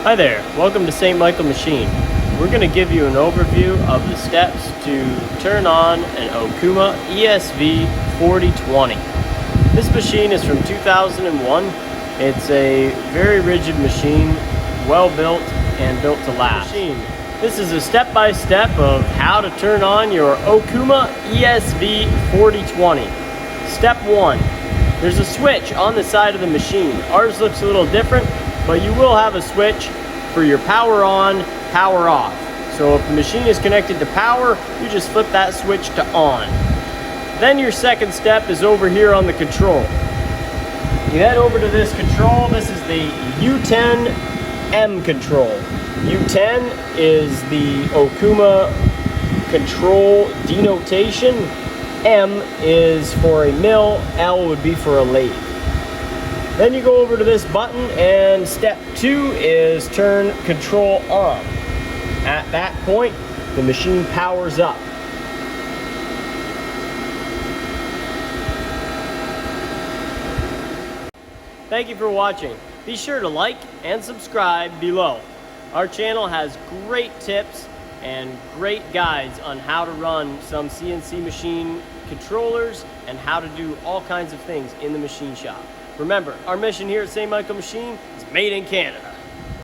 Hi there, welcome to St. Michael Machine. We're going to give you an overview of the steps to turn on an Okuma ES4020. This machine is from 2001. It's a very rigid machine, well built and built to last. This is a step-by-step of how to turn on your Okuma ES4020. Step 1. There's a switch on the side of the machine. Ours looks a little different, but you will have a switch for your power on, power off. So if the machine is connected to power, you just flip that switch to on. Then your second step is over here on the control. You head over to this control. This is the U10 M control. U10 is the Okuma control denotation. M is for a mill, L would be for a lathe. Then you go over to this button and step 2 is turn control on. At that point, the machine powers up. Thank you for watching. Be sure to like and subscribe below. Our channel has great tips and great guides on how to run some CNC machine controllers and how to do all kinds of things in the machine shop. Remember, our mission here at St. Michael Machine is made in Canada.